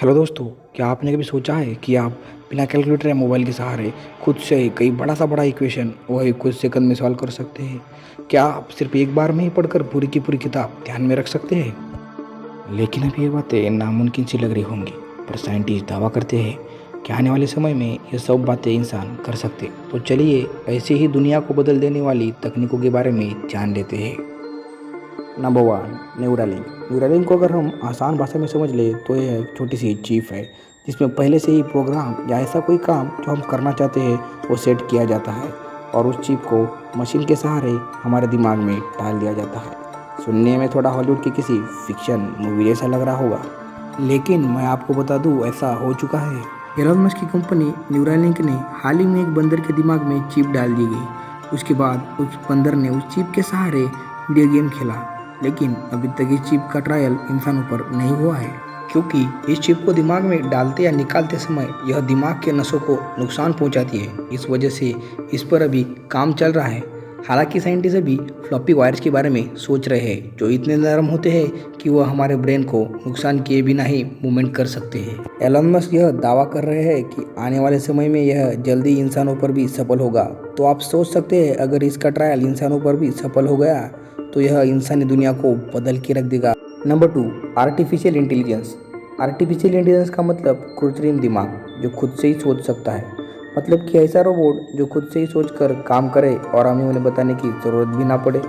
Hello दोस्तों, क्या आपने कभी सोचा है कि आप बिना कैलकुलेटर या मोबाइल के सहारे खुद से कई बड़ा इक्वेशन वही कुछ सेकंड में सॉल्व कर सकते हैं? क्या आप सिर्फ एक बार में ही पढ़कर पूरी की पूरी किताब ध्यान में रख सकते हैं? लेकिन अब ये बातें नामुमकिन सी लग रही होंगी, पर साइंटिस्ट दावा करते हैं कि आने वाले समय में ये सब बातें इंसान कर सकते। तो चलिए ऐसे ही दुनिया को बदल देने वाली तकनीकों के बारे में जान लेते हैं। Number one, Neuralink. न्यूरालिंक को अगर हम आसान भाषा में समझ ले तो यह एक छोटी सी चिप है जिसमें पहले से ही प्रोग्राम या ऐसा कोई काम जो हम करना चाहते हैं वो सेट किया जाता है और उस चिप को मशीन के सहारे हमारे दिमाग में डाल दिया जाता है। सुनने में थोड़ा हॉलीवुड की किसी फिक्शन मूवी जैसा लग रहा होगा, लेकिन मैं आपको बता दूं ऐसा हो चुका है। एलन मस्क की कंपनी न्यूरालिंक ने हाल ही में एक बंदर के दिमाग में चिप डाल दी गई। उसके बाद उस बंदर ने उस चिप के सहारे वीडियो गेम खेला, लेकिन अभी तक इस चिप का ट्रायल इंसानों पर नहीं हुआ है, क्योंकि इस चिप को दिमाग में डालते या निकालते समय यह दिमाग के नसों को नुकसान पहुंचाती है। इस वजह से इस पर अभी काम चल रहा है। हालांकि साइंटिस्ट अभी फ्लॉपी वायर्स के बारे में सोच रहे हैं जो इतने नरम होते हैं कि वह हमारे ब्रेन को नुकसान किए बिना ही मूवमेंट कर सकते हैं। एलन मस्क यह दावा कर रहे हैं कि आने वाले समय में यह जल्दी इंसानों पर भी सफल होगा। तो आप सोच सकते हैं अगर इसका ट्रायल इंसानों पर भी सफल हो गया तो यह इंसानी दुनिया को बदल के रख देगा। Number two, artificial intelligence. Artificial intelligence का मतलब कृत्रिम दिमाग जो खुद से ही सोच सकता है। मतलब कि ऐसा रोबोट जो खुद से ही सोचकर काम करे और हमें उन्हें बताने की ज़रूरत भी ना पड़े।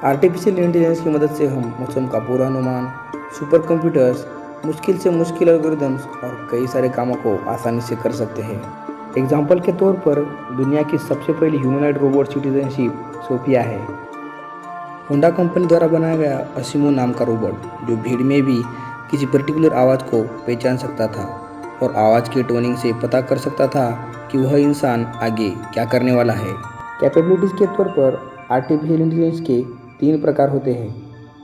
आर्टिफिशियल इंटेलिजेंस की मदद से हम मौसम का पूर्वानुमान, सुपर कंप्यूटर्स, मुश्किल से मुश्किल एल्गोरिदम्स और कई सारे कामों को आसानी से कर सकते हैं। एग्जाम्पल के तौर पर दुनिया की सबसे पहली ह्यूमनॉइड रोबोट सिटीजनशिप सोफिया है। होंडा कंपनी द्वारा बनाया गया असीमो नाम का रोबोट जो भीड़ में भी किसी पर्टिकुलर आवाज़ को पहचान सकता था और आवाज़ के टोनिंग से पता कर सकता था कि वह इंसान आगे क्या करने वाला है। कैपेबिलिटीज़ के तौर पर आर्टिफिशियल इंटेलिजेंस के 3 प्रकार होते हैं: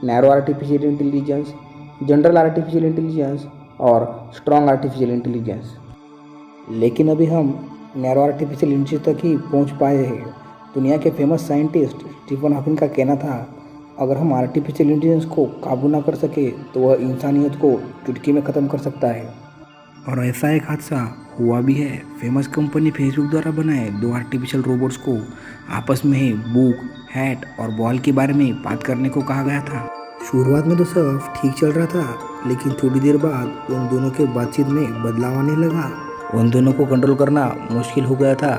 narrow artificial intelligence, general artificial intelligence और स्ट्रॉन्ग आर्टिफिशियल इंटेलिजेंस। लेकिन अभी हम नैरो आर्टिफिशियल इंटेलिजेंस तक ही पहुंच पाए हैं। दुनिया के फेमस साइंटिस्ट स्टीफन हॉकिंग का कहना था, अगर हम आर्टिफिशियल इंटेलिजेंस को काबू ना कर सके तो वह इंसानियत को चुटकी में ख़त्म कर सकता है। और ऐसा एक हादसा हुआ भी है। फेमस कंपनी फेसबुक द्वारा बनाए 2 आर्टिफिशियल रोबोट्स को आपस में ही बुक, हैट और बॉल के बारे में बात करने को कहा गया था। शुरुआत में तो सब ठीक चल रहा था, लेकिन थोड़ी देर बाद उन दोनों के बातचीत में बदलाव आने लगा। उन दोनों को कंट्रोल करना मुश्किल हो गया था।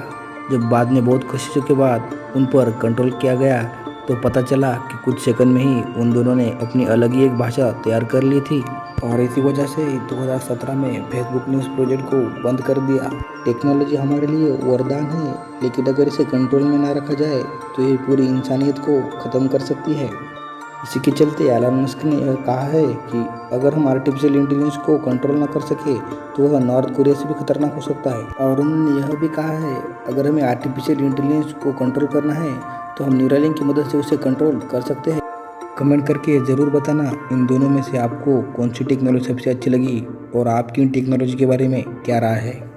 जब बाद में बहुत कोशिशों के बाद उन पर कंट्रोल किया गया तो पता चला कि कुछ सेकंड में ही उन दोनों ने अपनी अलग ही एक भाषा तैयार कर ली थी। और इसी वजह से 2017 में फेसबुक ने उस प्रोजेक्ट को बंद कर दिया। टेक्नोलॉजी हमारे लिए वरदान है, लेकिन अगर इसे कंट्रोल में ना रखा जाए तो ये पूरी इंसानियत को ख़त्म कर सकती है। इसी के चलते एलन मस्क ने यह कहा है कि अगर हम आर्टिफिशियल इंटेलिजेंस को कंट्रोल ना कर सके तो वह नॉर्थ कोरिया से भी खतरनाक हो सकता है। और उन्होंने यह भी कहा है, अगर हमें आर्टिफिशियल इंटेलिजेंस को कंट्रोल करना है तो हम न्यूरालिंक की मदद से उसे कंट्रोल कर सकते हैं। कमेंट करके ज़रूर बताना इन दोनों में से आपको कौन सी टेक्नोलॉजी सबसे अच्छी लगी और आपकी इन टेक्नोलॉजी के बारे में क्या राय है।